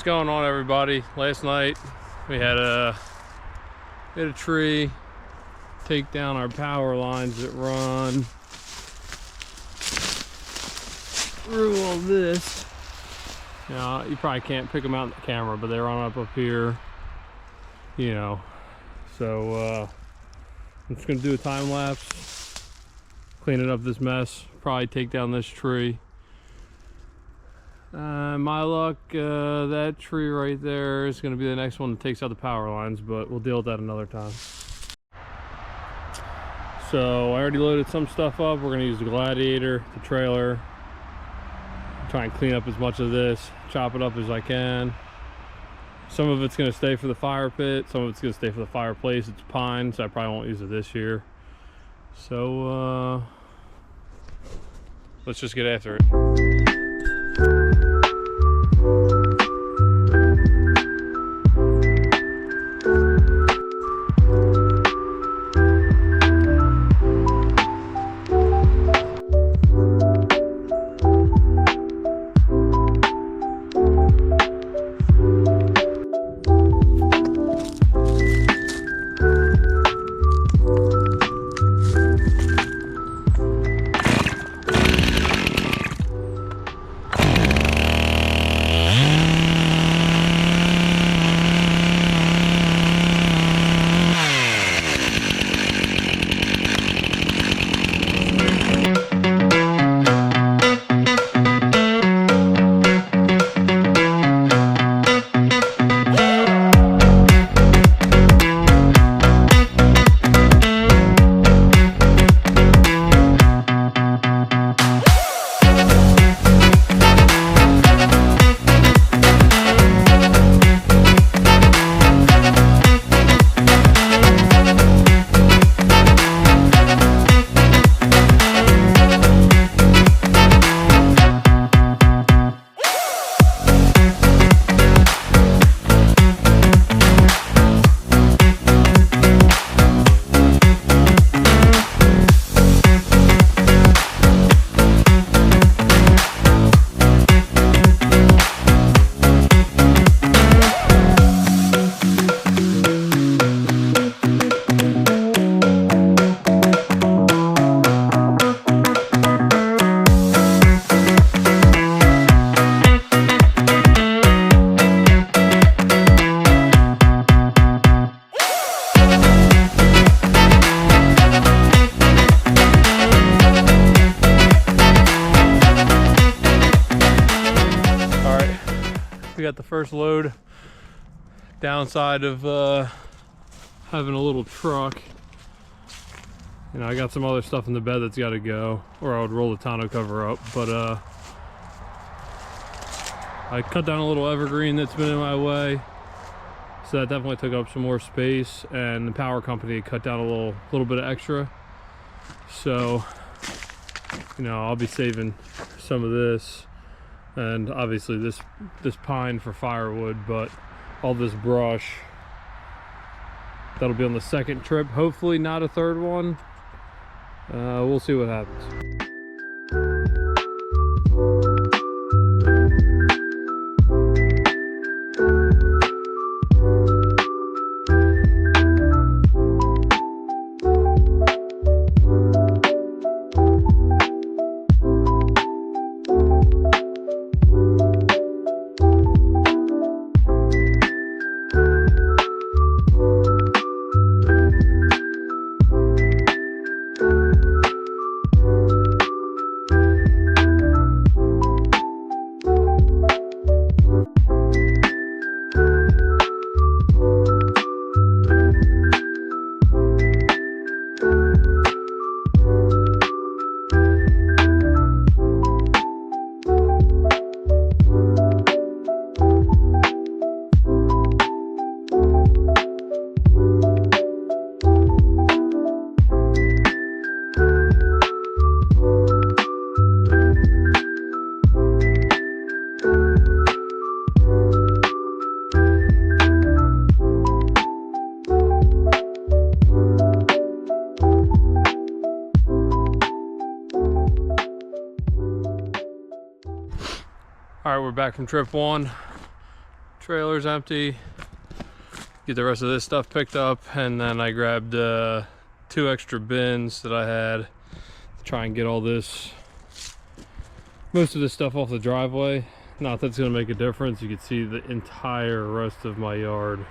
What's going on, everybody? Last night we had a tree take down our power lines that run through all this. Now, you probably can't pick them out in the camera, but they run up here, you know. So I'm just gonna do a time lapse, cleaning up this mess, probably take down this tree. My luck, that tree right there is going to be the next one that takes out the power lines, but we'll deal with that another time. So I already loaded some stuff up. We're going to use the Gladiator, the trailer, try and clean up as much of this, chop it up as I can. Some of it's going to stay for the fire pit, some of it's going to stay for the fireplace. It's pine, so I probably won't use it this year. So let's just get after it. We got the first load. Downside of having a little truck, you know, I got some other stuff in the bed that's got to go, or I would roll the tonneau cover up. But I cut down a little evergreen that's been in my way, so that definitely took up some more space, and the power company cut down a little bit of extra. So, you know, I'll be saving some of this. And obviously this pine for firewood, but all this brush, that'll be on the second trip, hopefully not a third one. We'll see what happens. All right, we're back from trip one. trailer's empty. Get the rest of this stuff picked up, and then I grabbed 2 extra bins that I had to try and get all this, most of this stuff off the driveway. Not that it's gonna make a difference. You can see the entire rest of my yard.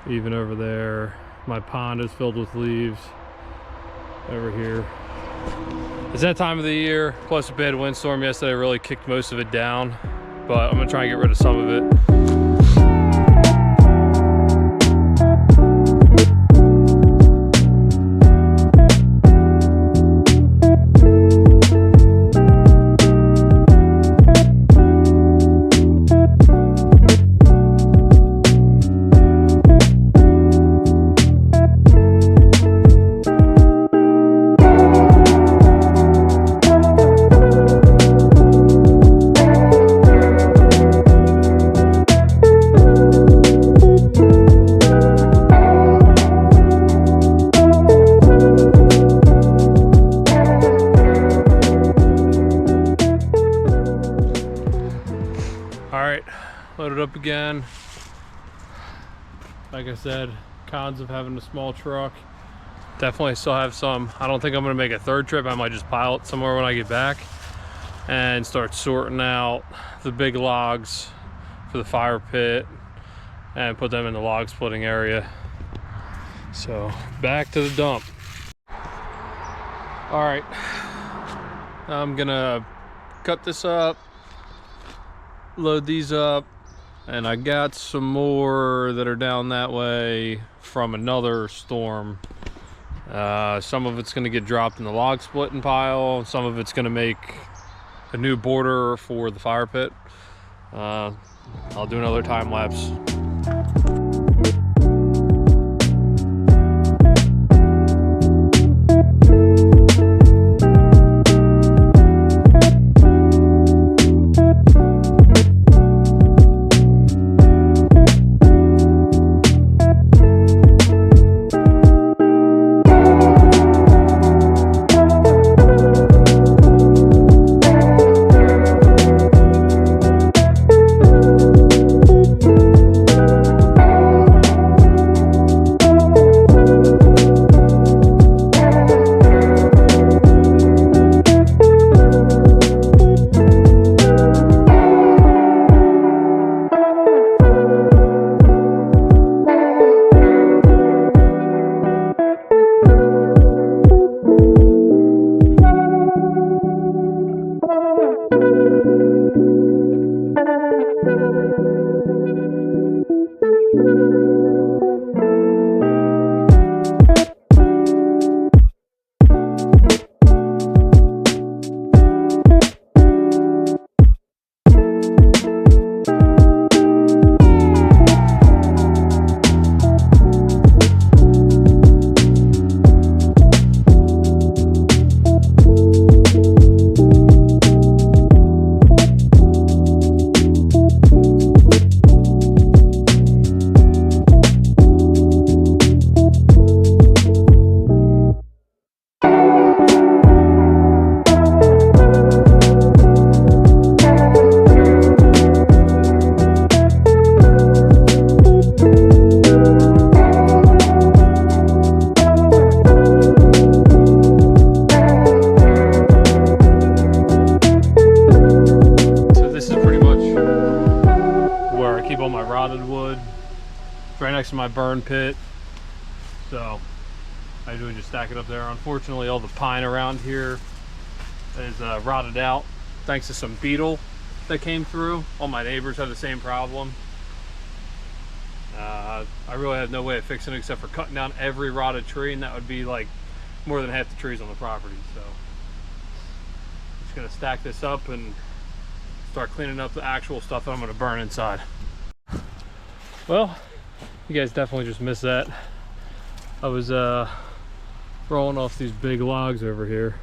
Even over there, my pond is filled with leaves. Over here, it's that time of the year, plus a bad windstorm yesterday really kicked most of it down, but I'm gonna try and get rid of some of it. Loaded up again. Like I said, cons of having a small truck. Definitely still have some. I don't think I'm gonna make a 3rd trip. I might just pile it somewhere when I get back and start sorting out the big logs for the fire pit and put them in the log splitting area. So back to the dump. All right, I'm gonna cut this up, load these up, and I got some more that are down that way from another storm. Some of it's gonna get dropped in the log splitting pile. Some of it's gonna make a new border for the fire pit. I'll do another time lapse. Right next to my burn pit, so I usually just stack it up there. Unfortunately, all the pine around here is rotted out thanks to some beetle that came through. All my neighbors have the same problem. I really have no way of fixing it except for cutting down every rotted tree, and that would be like more than half the trees on the property. So I'm just gonna stack this up and start cleaning up the actual stuff that I'm gonna burn inside. Well, you guys definitely just missed that. I was rolling off these big logs over here,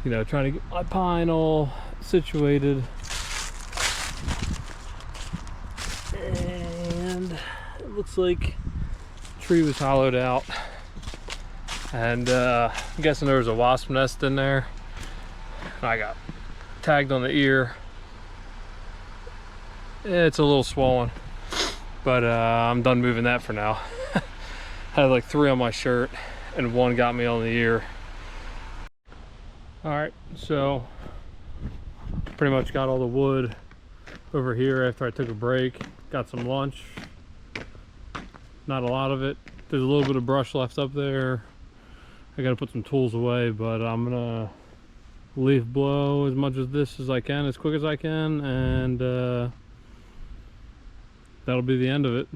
you know, trying to get my pine all situated, and it looks like the tree was hollowed out, and I'm guessing there was a wasp nest in there. I got tagged on the ear It's a little swollen, but I'm done moving that for now. Had like 3 on my shirt and 1 got me on the ear. All right, so pretty much got all the wood over here after I took a break. Got some lunch. Not a lot of it. There's a little bit of brush left up there. I gotta put some tools away, but I'm gonna leaf blow as much of this as I can, as quick as I can, and that'll be the end of it.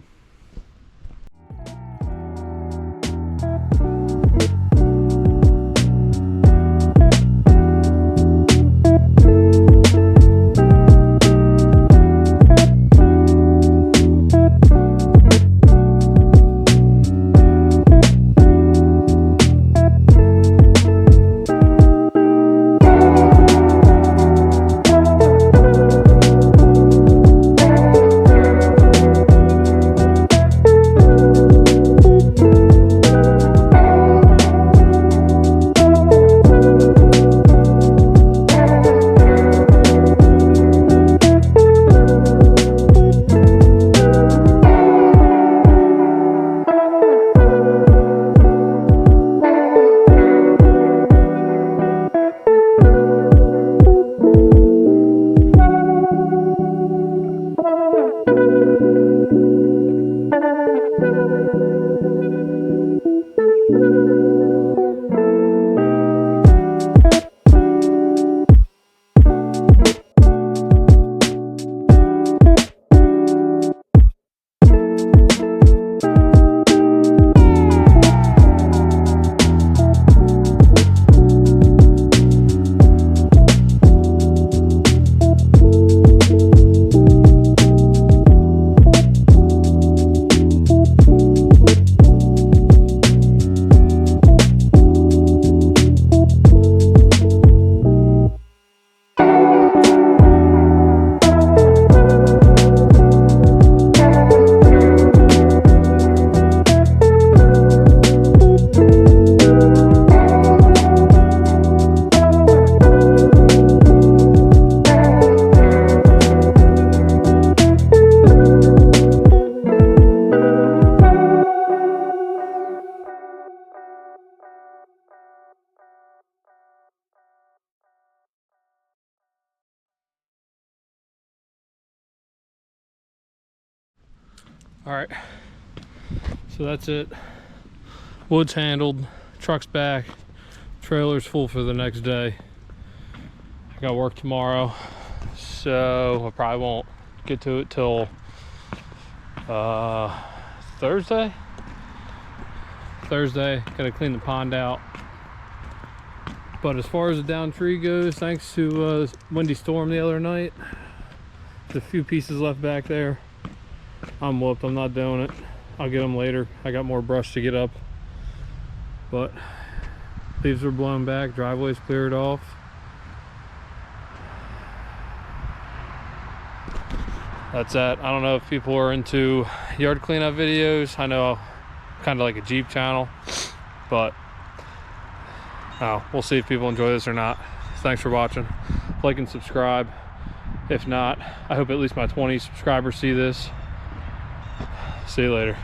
All right, so that's it. Wood's handled, truck's back, trailer's full for the next day. I got work tomorrow, so I probably won't get to it till Thursday. Gotta clean the pond out. But as far as the down tree goes, thanks to windy storm the other night, there's a few pieces left back there. I'm whooped, I'm not doing it. I'll get them later. I got more brush to get up. But leaves are blown back, driveway's cleared off. That's that. I don't know if people are into yard cleanup videos. I know kind of like a Jeep channel, but we'll see if people enjoy this or not. Thanks for watching. Like and subscribe. If not, I hope at least my 20 subscribers see this. See you later.